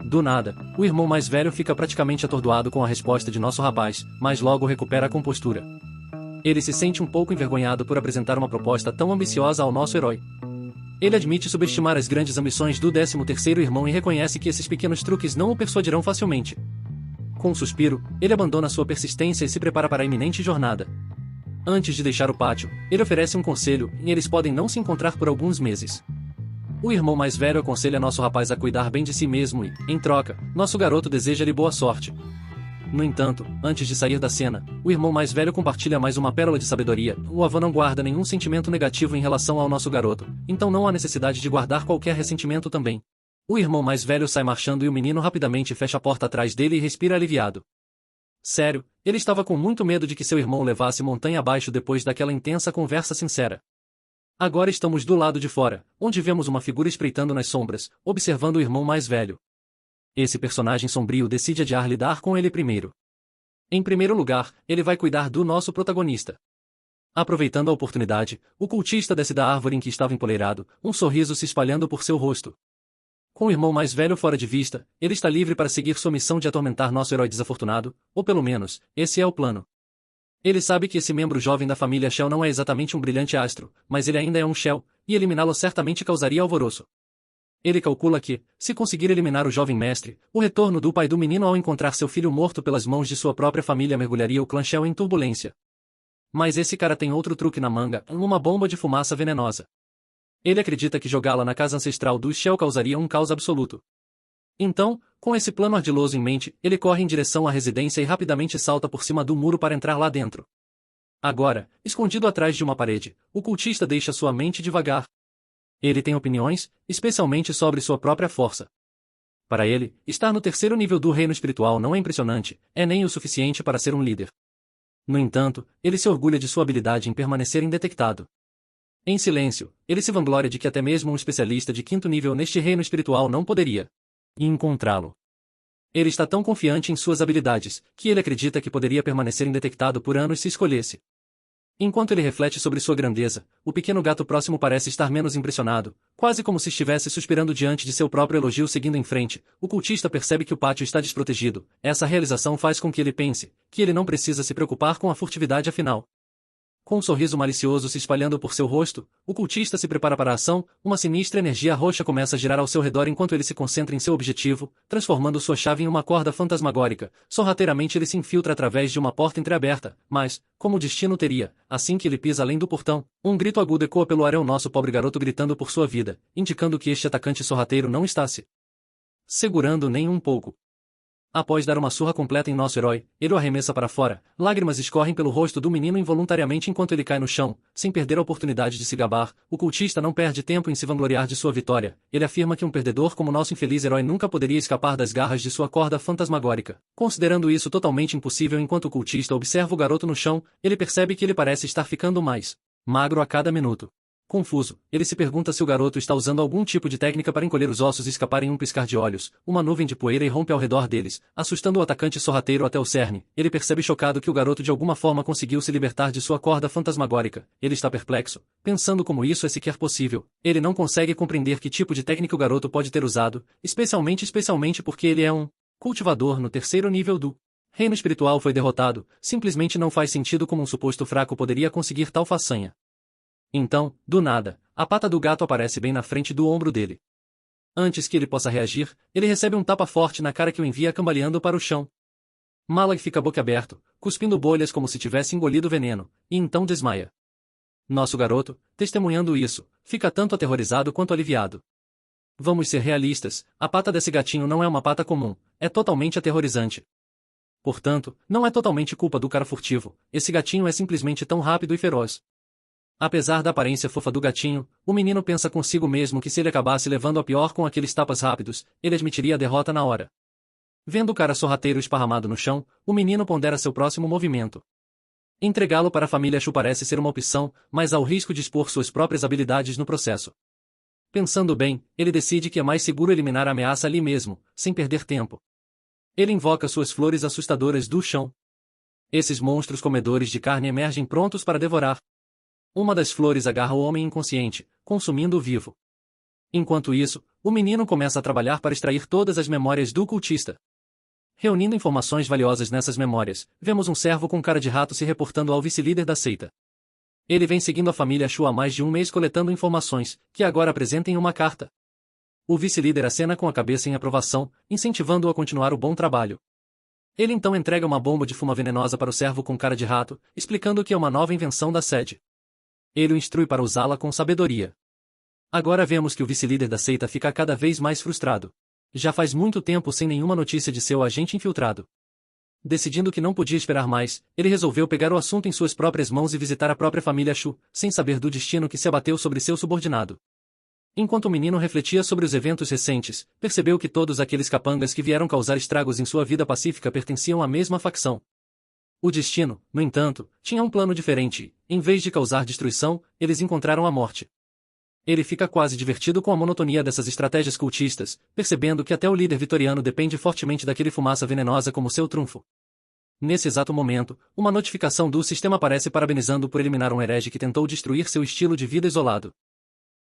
Do nada, o irmão mais velho fica praticamente atordoado com a resposta de nosso rapaz, mas logo recupera a compostura. Ele se sente um pouco envergonhado por apresentar uma proposta tão ambiciosa ao nosso herói. Ele admite subestimar as grandes ambições do 13º irmão e reconhece que esses pequenos truques não o persuadirão facilmente. Com um suspiro, ele abandona sua persistência e se prepara para a iminente jornada. Antes de deixar o pátio, ele oferece um conselho, e eles podem não se encontrar por alguns meses. O irmão mais velho aconselha nosso rapaz a cuidar bem de si mesmo e, em troca, nosso garoto deseja-lhe boa sorte. No entanto, antes de sair da cena, o irmão mais velho compartilha mais uma pérola de sabedoria. O avô não guarda nenhum sentimento negativo em relação ao nosso garoto, então não há necessidade de guardar qualquer ressentimento também. O irmão mais velho sai marchando e o menino rapidamente fecha a porta atrás dele e respira aliviado. Sério, ele estava com muito medo de que seu irmão o levasse montanha abaixo depois daquela intensa conversa sincera. Agora estamos do lado de fora, onde vemos uma figura espreitando nas sombras, observando o irmão mais velho. Esse personagem sombrio decide adiar lidar com ele primeiro. Em primeiro lugar, ele vai cuidar do nosso protagonista. Aproveitando a oportunidade, o cultista desce da árvore em que estava empoleirado, um sorriso se espalhando por seu rosto. Com o irmão mais velho fora de vista, ele está livre para seguir sua missão de atormentar nosso herói desafortunado, ou pelo menos, esse é o plano. Ele sabe que esse membro jovem da família Shell não é exatamente um brilhante astro, mas ele ainda é um Shell, e eliminá-lo certamente causaria alvoroço. Ele calcula que, se conseguir eliminar o jovem mestre, o retorno do pai do menino ao encontrar seu filho morto pelas mãos de sua própria família mergulharia o clã Shell em turbulência. Mas esse cara tem outro truque na manga, uma bomba de fumaça venenosa. Ele acredita que jogá-la na casa ancestral dos Shell causaria um caos absoluto. Então, com esse plano ardiloso em mente, ele corre em direção à residência e rapidamente salta por cima do muro para entrar lá dentro. Agora, escondido atrás de uma parede, o cultista deixa sua mente devagar. Ele tem opiniões, especialmente sobre sua própria força. Para ele, estar no 3º nível do reino espiritual não é impressionante, é nem o suficiente para ser um líder. No entanto, ele se orgulha de sua habilidade em permanecer indetectado. Em silêncio, ele se vangloria de que até mesmo um especialista de 5º nível neste reino espiritual não poderia encontrá-lo. Ele está tão confiante em suas habilidades, que ele acredita que poderia permanecer indetectado por anos se escolhesse. Enquanto ele reflete sobre sua grandeza, o pequeno gato próximo parece estar menos impressionado, quase como se estivesse suspirando diante de seu próprio elogio. Seguindo em frente, o cultista percebe que o pátio está desprotegido. Essa realização faz com que ele pense que ele não precisa se preocupar com a furtividade afinal. Com um sorriso malicioso se espalhando por seu rosto, o cultista se prepara para a ação. Uma sinistra energia roxa começa a girar ao seu redor enquanto ele se concentra em seu objetivo, transformando sua chave em uma corda fantasmagórica. Sorrateiramente ele se infiltra através de uma porta entreaberta, mas, como o destino teria, assim que ele pisa além do portão, um grito agudo ecoa pelo ar. É o nosso pobre garoto gritando por sua vida, indicando que este atacante sorrateiro não está se segurando nem um pouco. Após dar uma surra completa em nosso herói, ele o arremessa para fora. Lágrimas escorrem pelo rosto do menino involuntariamente enquanto ele cai no chão, sem perder a oportunidade de se gabar. O cultista não perde tempo em se vangloriar de sua vitória. Ele afirma que um perdedor como nosso infeliz herói nunca poderia escapar das garras de sua corda fantasmagórica. Considerando isso totalmente impossível enquanto o cultista observa o garoto no chão, ele percebe que ele parece estar ficando mais magro a cada minuto. Confuso, ele se pergunta se o garoto está usando algum tipo de técnica para encolher os ossos e escapar em um piscar de olhos. Uma nuvem de poeira irrompe ao redor deles, assustando o atacante sorrateiro até o cerne. Ele percebe chocado que o garoto de alguma forma conseguiu se libertar de sua corda fantasmagórica. Ele está perplexo, pensando como isso é sequer possível. Ele não consegue compreender que tipo de técnica o garoto pode ter usado, especialmente porque ele é um cultivador no 3º nível do reino espiritual. Foi derrotado, simplesmente não faz sentido como um suposto fraco poderia conseguir tal façanha. Então, do nada, a pata do gato aparece bem na frente do ombro dele. Antes que ele possa reagir, ele recebe um tapa forte na cara que o envia cambaleando para o chão. Malag fica boquiaberto, cuspindo bolhas como se tivesse engolido veneno, e então desmaia. Nosso garoto, testemunhando isso, fica tanto aterrorizado quanto aliviado. Vamos ser realistas, a pata desse gatinho não é uma pata comum, é totalmente aterrorizante. Portanto, não é totalmente culpa do cara furtivo, esse gatinho é simplesmente tão rápido e feroz. Apesar da aparência fofa do gatinho, o menino pensa consigo mesmo que se ele acabasse levando a pior com aqueles tapas rápidos, ele admitiria a derrota na hora. Vendo o cara sorrateiro esparramado no chão, o menino pondera seu próximo movimento. Entregá-lo para a família Shu parece ser uma opção, mas há o risco de expor suas próprias habilidades no processo. Pensando bem, ele decide que é mais seguro eliminar a ameaça ali mesmo, sem perder tempo. Ele invoca suas flores assustadoras do chão. Esses monstros comedores de carne emergem prontos para devorar. Uma das flores agarra o homem inconsciente, consumindo-o vivo. Enquanto isso, o menino começa a trabalhar para extrair todas as memórias do cultista. Reunindo informações valiosas nessas memórias, vemos um servo com cara de rato se reportando ao vice-líder da seita. Ele vem seguindo a família Shu há mais de um mês coletando informações, que agora apresenta em uma carta. O vice-líder acena com a cabeça em aprovação, incentivando-o a continuar o bom trabalho. Ele então entrega uma bomba de fuma venenosa para o servo com cara de rato, explicando que é uma nova invenção da sede. Ele o instrui para usá-la com sabedoria. Agora vemos que o vice-líder da seita fica cada vez mais frustrado. Já faz muito tempo sem nenhuma notícia de seu agente infiltrado. Decidindo que não podia esperar mais, ele resolveu pegar o assunto em suas próprias mãos e visitar a própria família Shu, sem saber do destino que se abateu sobre seu subordinado. Enquanto o menino refletia sobre os eventos recentes, percebeu que todos aqueles capangas que vieram causar estragos em sua vida pacífica pertenciam à mesma facção. O destino, no entanto, tinha um plano diferente, e, em vez de causar destruição, eles encontraram a morte. Ele fica quase divertido com a monotonia dessas estratégias cultistas, percebendo que até o líder vitoriano depende fortemente daquele fumaça venenosa como seu trunfo. Nesse exato momento, uma notificação do sistema aparece parabenizando por eliminar um herege que tentou destruir seu estilo de vida isolado.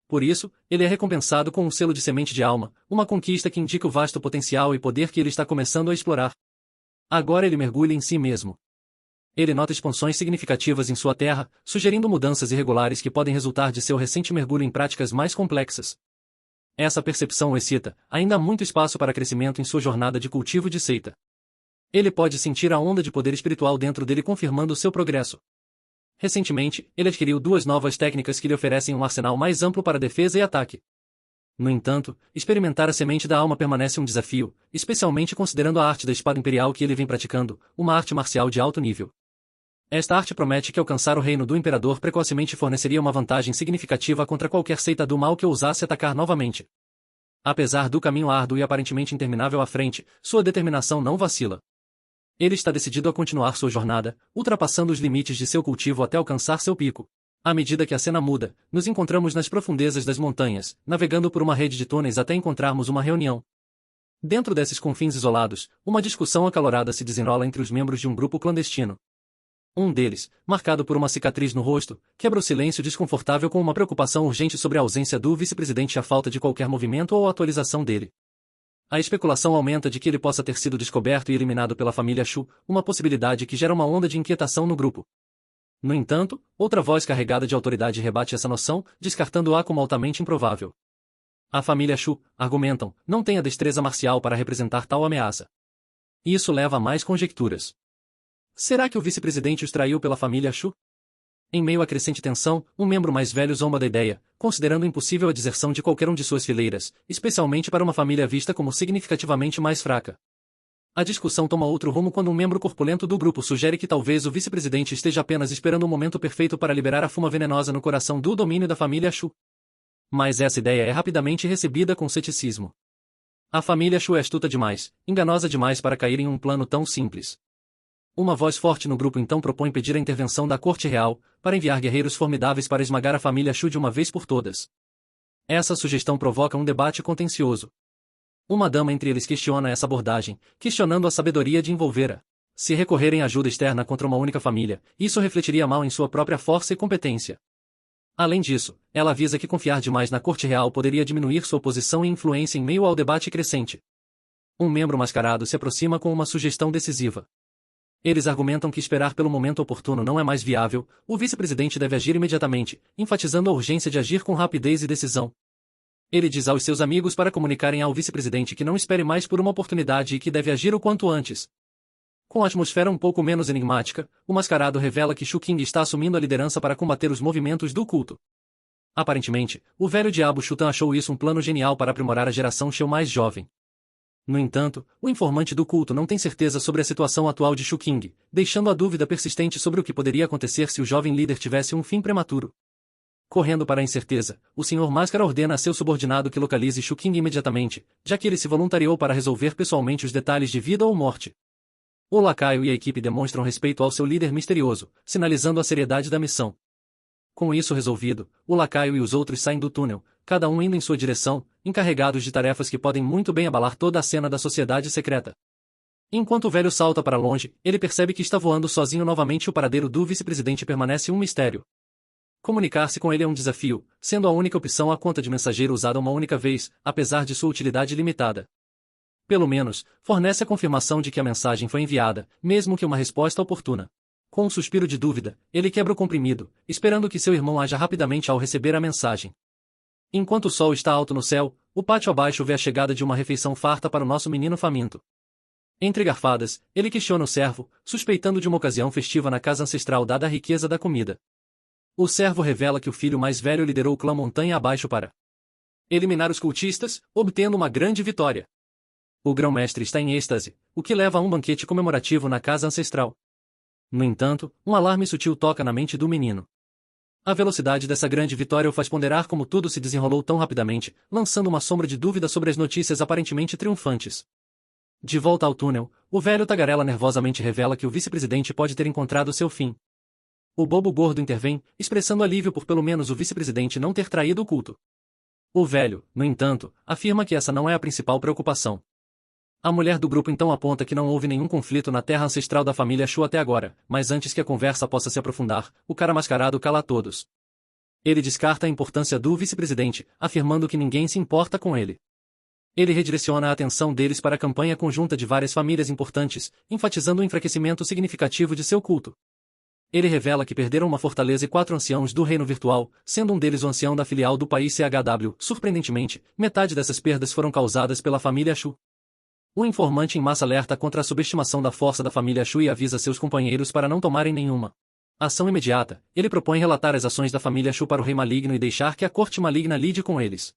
Por isso, ele é recompensado com um selo de semente de alma, uma conquista que indica o vasto potencial e poder que ele está começando a explorar. Agora ele mergulha em si mesmo. Ele nota expansões significativas em sua terra, sugerindo mudanças irregulares que podem resultar de seu recente mergulho em práticas mais complexas. Essa percepção o excita, ainda há muito espaço para crescimento em sua jornada de cultivo de seita. Ele pode sentir a onda de poder espiritual dentro dele confirmando seu progresso. Recentemente, ele adquiriu 2 novas técnicas que lhe oferecem um arsenal mais amplo para defesa e ataque. No entanto, experimentar a semente da alma permanece um desafio, especialmente considerando a arte da espada imperial que ele vem praticando, uma arte marcial de alto nível. Esta arte promete que alcançar o reino do imperador precocemente forneceria uma vantagem significativa contra qualquer seita do mal que ousasse atacar novamente. Apesar do caminho árduo e aparentemente interminável à frente, sua determinação não vacila. Ele está decidido a continuar sua jornada, ultrapassando os limites de seu cultivo até alcançar seu pico. À medida que a cena muda, nos encontramos nas profundezas das montanhas, navegando por uma rede de túneis até encontrarmos uma reunião. Dentro desses confins isolados, uma discussão acalorada se desenrola entre os membros de um grupo clandestino. Um deles, marcado por uma cicatriz no rosto, quebra o silêncio desconfortável com uma preocupação urgente sobre a ausência do vice-presidente e a falta de qualquer movimento ou atualização dele. A especulação aumenta de que ele possa ter sido descoberto e eliminado pela família Shu, uma possibilidade que gera uma onda de inquietação no grupo. No entanto, outra voz carregada de autoridade rebate essa noção, descartando-a como altamente improvável. A família Shu, argumentam, não tem a destreza marcial para representar tal ameaça. Isso leva a mais conjecturas. Será que o vice-presidente os traiu pela família Shu? Em meio à crescente tensão, um membro mais velho zomba da ideia, considerando impossível a deserção de qualquer um de suas fileiras, especialmente para uma família vista como significativamente mais fraca. A discussão toma outro rumo quando um membro corpulento do grupo sugere que talvez o vice-presidente esteja apenas esperando o momento perfeito para liberar a fuma venenosa no coração do domínio da família Shu. Mas essa ideia é rapidamente recebida com ceticismo. A família Shu é astuta demais, enganosa demais para cair em um plano tão simples. Uma voz forte no grupo então propõe pedir a intervenção da corte real, para enviar guerreiros formidáveis para esmagar a família Shu de uma vez por todas. Essa sugestão provoca um debate contencioso. Uma dama entre eles questiona essa abordagem, questionando a sabedoria de envolvê-a. Se recorrerem à ajuda externa contra uma única família, isso refletiria mal em sua própria força e competência. Além disso, ela avisa que confiar demais na corte real poderia diminuir sua posição e influência em meio ao debate crescente. Um membro mascarado se aproxima com uma sugestão decisiva. Eles argumentam que esperar pelo momento oportuno não é mais viável, o vice-presidente deve agir imediatamente, enfatizando a urgência de agir com rapidez e decisão. Ele diz aos seus amigos para comunicarem ao vice-presidente que não espere mais por uma oportunidade e que deve agir o quanto antes. Com a atmosfera um pouco menos enigmática, o mascarado revela que Shu King está assumindo a liderança para combater os movimentos do culto. Aparentemente, o velho diabo Shutan achou isso um plano genial para aprimorar a geração Shou mais jovem. No entanto, o informante do culto não tem certeza sobre a situação atual de Shu King, deixando a dúvida persistente sobre o que poderia acontecer se o jovem líder tivesse um fim prematuro. Correndo para a incerteza, o Sr. Máscara ordena a seu subordinado que localize Shu King imediatamente, já que ele se voluntariou para resolver pessoalmente os detalhes de vida ou morte. O lacaio e a equipe demonstram respeito ao seu líder misterioso, sinalizando a seriedade da missão. Com isso resolvido, o lacaio e os outros saem do túnel, cada um indo em sua direção, encarregados de tarefas que podem muito bem abalar toda a cena da sociedade secreta. Enquanto o velho salta para longe, ele percebe que está voando sozinho novamente e o paradeiro do vice-presidente permanece um mistério. Comunicar-se com ele é um desafio, sendo a única opção a conta de mensageiro usada uma única vez, apesar de sua utilidade limitada. Pelo menos, fornece a confirmação de que a mensagem foi enviada, mesmo que uma resposta oportuna. Com um suspiro de dúvida, ele quebra o comprimido, esperando que seu irmão haja rapidamente ao receber a mensagem. Enquanto o sol está alto no céu, o pátio abaixo vê a chegada de uma refeição farta para o nosso menino faminto. Entre garfadas, ele questiona o servo, suspeitando de uma ocasião festiva na casa ancestral dada a riqueza da comida. O servo revela que o filho mais velho liderou o clã montanha abaixo para eliminar os cultistas, obtendo uma grande vitória. O grão-mestre está em êxtase, o que leva a um banquete comemorativo na casa ancestral. No entanto, um alarme sutil toca na mente do menino. A velocidade dessa grande vitória o faz ponderar como tudo se desenrolou tão rapidamente, lançando uma sombra de dúvida sobre as notícias aparentemente triunfantes. De volta ao túnel, o velho tagarela nervosamente revela que o vice-presidente pode ter encontrado seu fim. O bobo gordo intervém, expressando alívio por pelo menos o vice-presidente não ter traído o culto. O velho, no entanto, afirma que essa não é a principal preocupação. A mulher do grupo então aponta que não houve nenhum conflito na terra ancestral da família Shu até agora, mas antes que a conversa possa se aprofundar, o cara mascarado cala a todos. Ele descarta a importância do vice-presidente, afirmando que ninguém se importa com ele. Ele redireciona a atenção deles para a campanha conjunta de várias famílias importantes, enfatizando o enfraquecimento significativo de seu culto. Ele revela que perderam uma fortaleza e 4 anciãos do reino virtual, sendo um deles o ancião da filial do país CHW. Surpreendentemente, metade dessas perdas foram causadas pela família Shu. O informante em massa alerta contra a subestimação da força da família Shu e avisa seus companheiros para não tomarem nenhuma ação imediata. Ele propõe relatar as ações da família Shu para o rei maligno e deixar que a corte maligna lide com eles.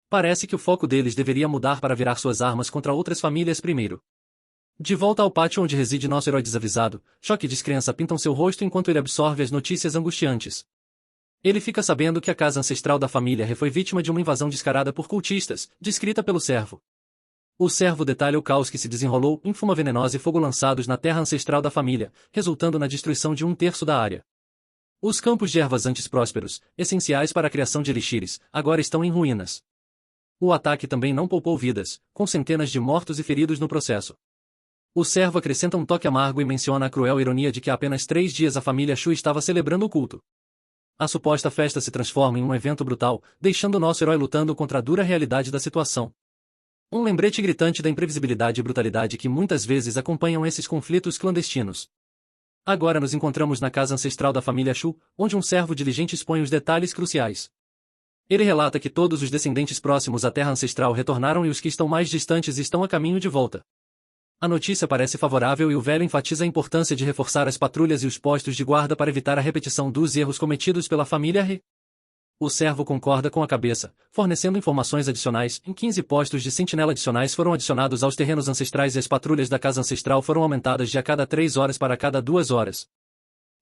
Parece que o foco deles deveria mudar para virar suas armas contra outras famílias primeiro. De volta ao pátio onde reside nosso herói desavisado, choque e descrença pintam seu rosto enquanto ele absorve as notícias angustiantes. Ele fica sabendo que a casa ancestral da família He foi vítima de uma invasão descarada por cultistas, descrita pelo servo. O servo detalha o caos que se desenrolou em fuma venenosa e fogo lançados na terra ancestral da família, resultando na destruição de 1/3 da área. Os campos de ervas antes prósperos, essenciais para a criação de elixires, agora estão em ruínas. O ataque também não poupou vidas, com centenas de mortos e feridos no processo. O servo acrescenta um toque amargo e menciona a cruel ironia de que há apenas 3 dias a família Shu estava celebrando o culto. A suposta festa se transforma em um evento brutal, deixando nosso herói lutando contra a dura realidade da situação. Um lembrete gritante da imprevisibilidade e brutalidade que muitas vezes acompanham esses conflitos clandestinos. Agora nos encontramos na casa ancestral da família Shu, onde um servo diligente expõe os detalhes cruciais. Ele relata que todos os descendentes próximos à terra ancestral retornaram e os que estão mais distantes estão a caminho de volta. A notícia parece favorável e o velho enfatiza a importância de reforçar as patrulhas e os postos de guarda para evitar a repetição dos erros cometidos pela família He. O servo concorda com a cabeça, fornecendo informações adicionais. 15 postos de sentinela adicionais foram adicionados aos terrenos ancestrais e as patrulhas da casa ancestral foram aumentadas de a cada 3 horas para a cada 2 horas.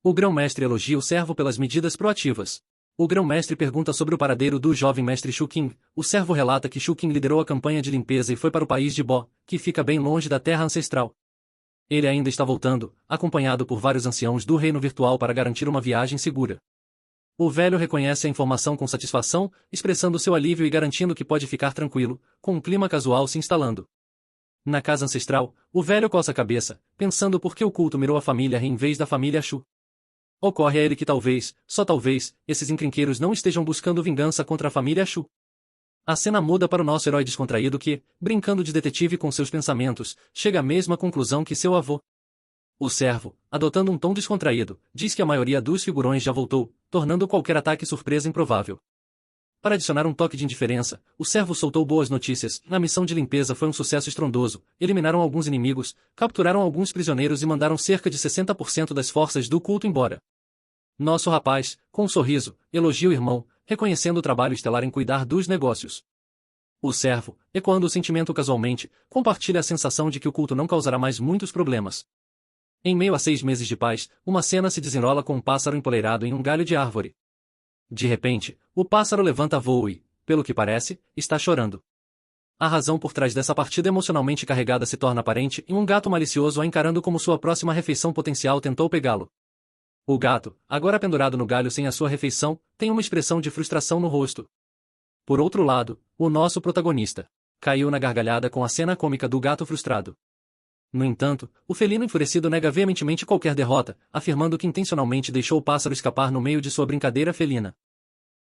O grão-mestre elogia o servo pelas medidas proativas. O grão-mestre pergunta sobre o paradeiro do jovem mestre Shu Qing. O servo relata que Shu Qing liderou a campanha de limpeza e foi para o país de Bo, que fica bem longe da terra ancestral. Ele ainda está voltando, acompanhado por vários anciãos do reino virtual para garantir uma viagem segura. O velho reconhece a informação com satisfação, expressando seu alívio e garantindo que pode ficar tranquilo, com um clima casual se instalando. Na casa ancestral, o velho coça a cabeça, pensando por que o culto mirou a família He em vez da família Shu. Ocorre a ele que talvez, só talvez, esses encrenqueiros não estejam buscando vingança contra a família Shu. A cena muda para o nosso herói descontraído que, brincando de detetive com seus pensamentos, chega à mesma conclusão que seu avô. O servo, adotando um tom descontraído, diz que a maioria dos figurões já voltou, tornando qualquer ataque surpresa improvável. Para adicionar um toque de indiferença, o servo soltou boas notícias. Na missão de limpeza foi um sucesso estrondoso, eliminaram alguns inimigos, capturaram alguns prisioneiros e mandaram cerca de 60% das forças do culto embora. Nosso rapaz, com um sorriso, elogia o irmão, reconhecendo o trabalho estelar em cuidar dos negócios. O servo, ecoando o sentimento casualmente, compartilha a sensação de que o culto não causará mais muitos problemas. Em meio a 6 meses de paz, uma cena se desenrola com um pássaro empoleirado em um galho de árvore. De repente, o pássaro levanta voo e, pelo que parece, está chorando. A razão por trás dessa partida emocionalmente carregada se torna aparente e um gato malicioso a encarando como sua próxima refeição potencial tentou pegá-lo. O gato, agora pendurado no galho sem a sua refeição, tem uma expressão de frustração no rosto. Por outro lado, o nosso protagonista caiu na gargalhada com a cena cômica do gato frustrado. No entanto, o felino enfurecido nega veementemente qualquer derrota, afirmando que intencionalmente deixou o pássaro escapar no meio de sua brincadeira felina.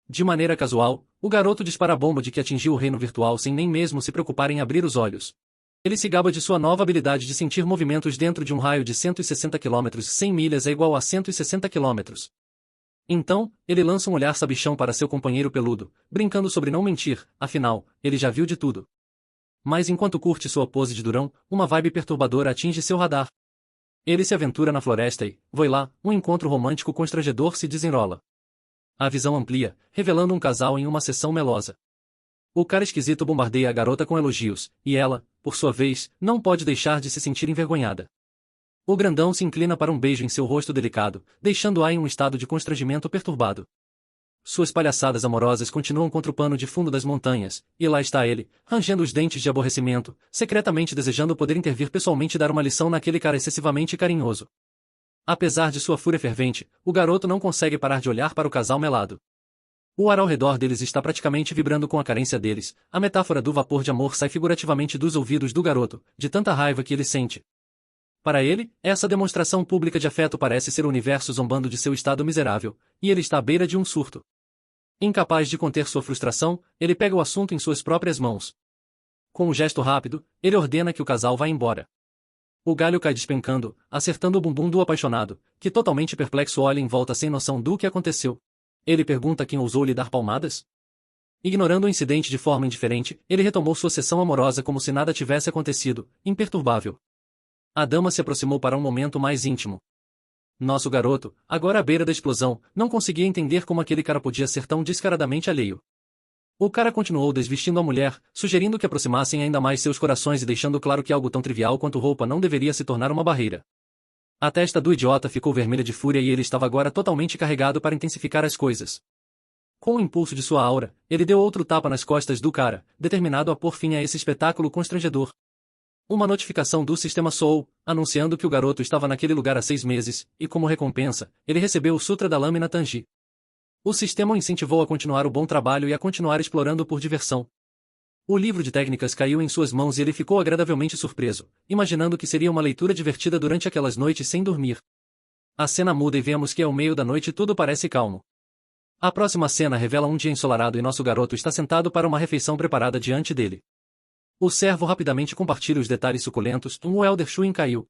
De maneira casual, o garoto dispara a bomba de que atingiu o reino virtual sem nem mesmo se preocupar em abrir os olhos. Ele se gaba de sua nova habilidade de sentir movimentos dentro de um raio de 160 km. 100 milhas é igual a 160 km. Então, ele lança um olhar sabichão para seu companheiro peludo, brincando sobre não mentir, afinal, ele já viu de tudo. Mas enquanto curte sua pose de durão, uma vibe perturbadora atinge seu radar. Ele se aventura na floresta e, voi lá, um encontro romântico constrangedor se desenrola. A visão amplia, revelando um casal em uma sessão melosa. O cara esquisito bombardeia a garota com elogios, e ela, por sua vez, não pode deixar de se sentir envergonhada. O grandão se inclina para um beijo em seu rosto delicado, deixando-a em um estado de constrangimento perturbado. Suas palhaçadas amorosas continuam contra o pano de fundo das montanhas, e lá está ele, rangendo os dentes de aborrecimento, secretamente desejando poder intervir pessoalmente e dar uma lição naquele cara excessivamente carinhoso. Apesar de sua fúria fervente, o garoto não consegue parar de olhar para o casal melado. O ar ao redor deles está praticamente vibrando com a carência deles, a metáfora do vapor de amor sai figurativamente dos ouvidos do garoto, de tanta raiva que ele sente. Para ele, essa demonstração pública de afeto parece ser o universo zombando de seu estado miserável, e ele está à beira de um surto. Incapaz de conter sua frustração, ele pega o assunto em suas próprias mãos. Com um gesto rápido, ele ordena que o casal vá embora. O galho cai despencando, acertando o bumbum do apaixonado, que totalmente perplexo olha em volta sem noção do que aconteceu. Ele pergunta quem ousou lhe dar palmadas? Ignorando o incidente de forma indiferente, ele retomou sua sessão amorosa como se nada tivesse acontecido, imperturbável. A dama se aproximou para um momento mais íntimo. Nosso garoto, agora à beira da explosão, não conseguia entender como aquele cara podia ser tão descaradamente alheio. O cara continuou desvestindo a mulher, sugerindo que aproximassem ainda mais seus corações e deixando claro que algo tão trivial quanto roupa não deveria se tornar uma barreira. A testa do idiota ficou vermelha de fúria e ele estava agora totalmente carregado para intensificar as coisas. Com o impulso de sua aura, ele deu outro tapa nas costas do cara, determinado a pôr fim a esse espetáculo constrangedor. Uma notificação do sistema soou, anunciando que o garoto estava naquele lugar há 6 meses, e como recompensa, ele recebeu o Sutra da Lâmina Tangi. O sistema o incentivou a continuar o bom trabalho e a continuar explorando por diversão. O livro de técnicas caiu em suas mãos e ele ficou agradavelmente surpreso, imaginando que seria uma leitura divertida durante aquelas noites sem dormir. A cena muda e vemos que ao meio da noite tudo parece calmo. A próxima cena revela um dia ensolarado e nosso garoto está sentado para uma refeição preparada diante dele. O servo rapidamente compartilha os detalhes suculentos. O Elder Shuin caiu.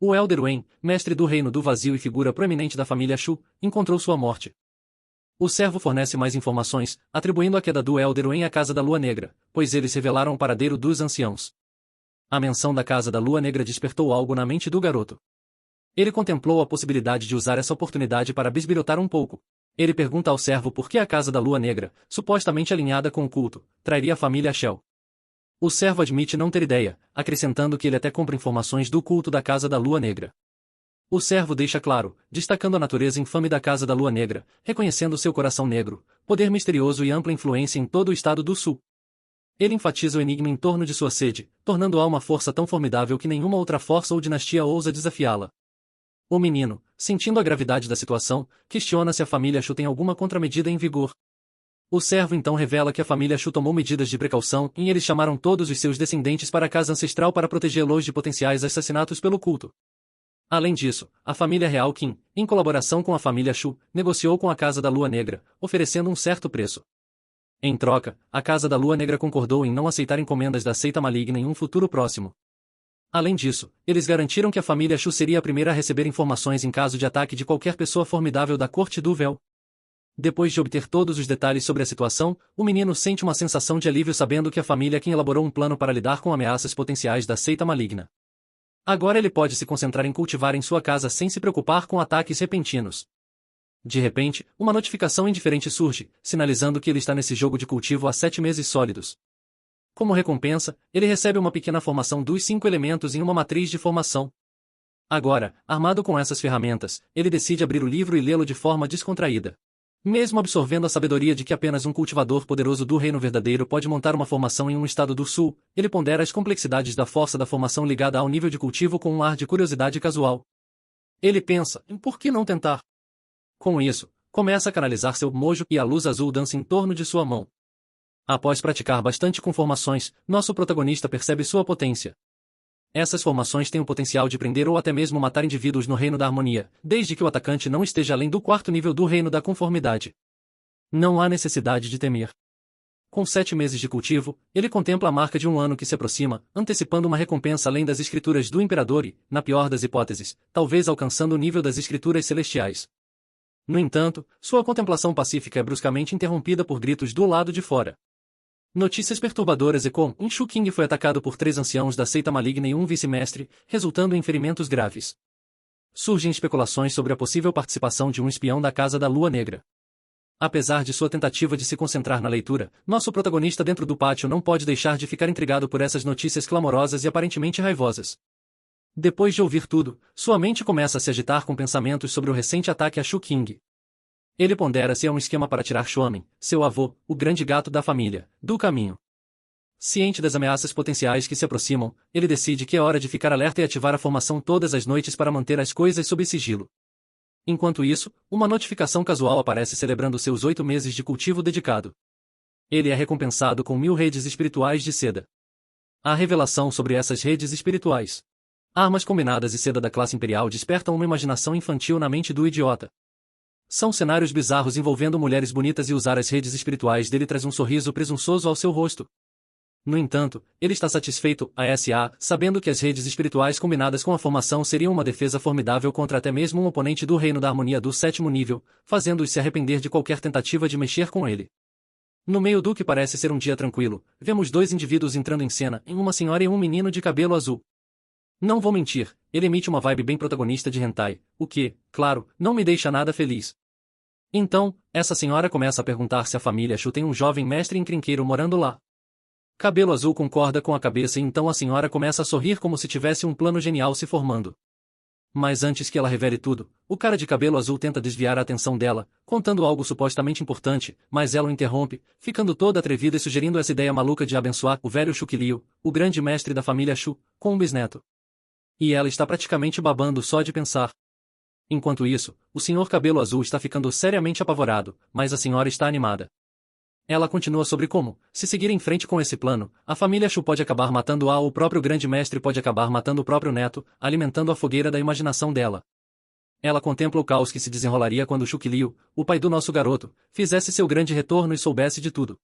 O Elder Wen, mestre do Reino do Vazio e figura proeminente da família Shu, encontrou sua morte. O servo fornece mais informações, atribuindo a queda do Elder Wen à Casa da Lua Negra, pois eles revelaram o paradeiro dos anciãos. A menção da Casa da Lua Negra despertou algo na mente do garoto. Ele contemplou a possibilidade de usar essa oportunidade para bisbilhotar um pouco. Ele pergunta ao servo por que a Casa da Lua Negra, supostamente alinhada com o culto, trairia a família Shell. O servo admite não ter ideia, acrescentando que ele até compra informações do culto da Casa da Lua Negra. O servo deixa claro, destacando a natureza infame da Casa da Lua Negra, reconhecendo seu coração negro, poder misterioso e ampla influência em todo o estado do Sul. Ele enfatiza o enigma em torno de sua sede, tornando-a uma força tão formidável que nenhuma outra força ou dinastia ousa desafiá-la. O menino, sentindo a gravidade da situação, questiona se a família Shu tem alguma contramedida em vigor. O servo então revela que a família Shu tomou medidas de precaução e eles chamaram todos os seus descendentes para a casa ancestral para protegê-los de potenciais assassinatos pelo culto. Além disso, a família real Qin, em colaboração com a família Shu, negociou com a Casa da Lua Negra, oferecendo um certo preço. Em troca, a Casa da Lua Negra concordou em não aceitar encomendas da seita maligna em um futuro próximo. Além disso, eles garantiram que a família Shu seria a primeira a receber informações em caso de ataque de qualquer pessoa formidável da Corte do Véu. Depois de obter todos os detalhes sobre a situação, o menino sente uma sensação de alívio sabendo que a família Qin elaborou um plano para lidar com ameaças potenciais da seita maligna. Agora ele pode se concentrar em cultivar em sua casa sem se preocupar com ataques repentinos. De repente, uma notificação indiferente surge, sinalizando que ele está nesse jogo de cultivo há 7 meses sólidos. Como recompensa, ele recebe uma pequena formação dos 5 elementos em uma matriz de formação. Agora, armado com essas ferramentas, ele decide abrir o livro e lê-lo de forma descontraída. Mesmo absorvendo a sabedoria de que apenas um cultivador poderoso do reino verdadeiro pode montar uma formação em um estado do sul, ele pondera as complexidades da força da formação ligada ao nível de cultivo com um ar de curiosidade casual. Ele pensa, por que não tentar? Com isso, começa a canalizar seu mojo e a luz azul dança em torno de sua mão. Após praticar bastante com formações, nosso protagonista percebe sua potência. Essas formações têm o potencial de prender ou até mesmo matar indivíduos no reino da harmonia, desde que o atacante não esteja além do quarto nível do reino da conformidade. Não há necessidade de temer. Com 7 meses de cultivo, ele contempla a marca de um ano que se aproxima, antecipando uma recompensa além das escrituras do imperador e, na pior das hipóteses, talvez alcançando o nível das escrituras celestiais. No entanto, sua contemplação pacífica é bruscamente interrompida por gritos do lado de fora. Notícias perturbadoras e com Shu King foi atacado por 3 anciãos da seita maligna e um vice-mestre, resultando em ferimentos graves. Surgem especulações sobre a possível participação de um espião da Casa da Lua Negra. Apesar de sua tentativa de se concentrar na leitura, nosso protagonista dentro do pátio não pode deixar de ficar intrigado por essas notícias clamorosas e aparentemente raivosas. Depois de ouvir tudo, sua mente começa a se agitar com pensamentos sobre o recente ataque a Shu King. Ele pondera se é um esquema para tirar Xuamen, seu avô, o grande gato da família, do caminho. Ciente das ameaças potenciais que se aproximam, ele decide que é hora de ficar alerta e ativar a formação todas as noites para manter as coisas sob sigilo. Enquanto isso, uma notificação casual aparece celebrando seus 8 meses de cultivo dedicado. Ele é recompensado com 1000 redes espirituais de seda. A revelação sobre essas redes espirituais. Armas combinadas e seda da classe imperial despertam uma imaginação infantil na mente do idiota. São cenários bizarros envolvendo mulheres bonitas e usar as redes espirituais dele traz um sorriso presunçoso ao seu rosto. No entanto, ele está satisfeito, sabendo que as redes espirituais combinadas com a formação seriam uma defesa formidável contra até mesmo um oponente do reino da harmonia do 7º nível, fazendo-os se arrepender de qualquer tentativa de mexer com ele. No meio do que parece ser um dia tranquilo, vemos 2 indivíduos entrando em cena, uma senhora e um menino de cabelo azul. Não vou mentir, ele emite uma vibe bem protagonista de hentai, o que, claro, não me deixa nada feliz. Então, essa senhora começa a perguntar se a família Shu tem um jovem mestre encrenqueiro morando lá. Cabelo Azul concorda com a cabeça e então a senhora começa a sorrir como se tivesse um plano genial se formando. Mas antes que ela revele tudo, o cara de cabelo azul tenta desviar a atenção dela, contando algo supostamente importante, mas ela o interrompe, ficando toda atrevida e sugerindo essa ideia maluca de abençoar o velho Shukiliu, o grande mestre da família Shu, com um bisneto. E ela está praticamente babando só de pensar. Enquanto isso, o senhor cabelo azul está ficando seriamente apavorado, mas a senhora está animada. Ela continua sobre como, se seguir em frente com esse plano, a família Shu pode acabar matando-a ou o próprio grande mestre pode acabar matando o próprio neto, alimentando a fogueira da imaginação dela. Ela contempla o caos que se desenrolaria quando Shukiliu, o pai do nosso garoto, fizesse seu grande retorno e soubesse de tudo.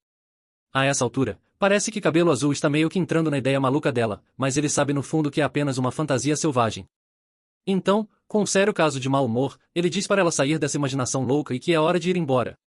A essa altura, parece que Cabelo Azul está meio que entrando na ideia maluca dela, mas ele sabe no fundo que é apenas uma fantasia selvagem. Então, com um sério caso de mau humor, ele diz para ela sair dessa imaginação louca e que é hora de ir embora.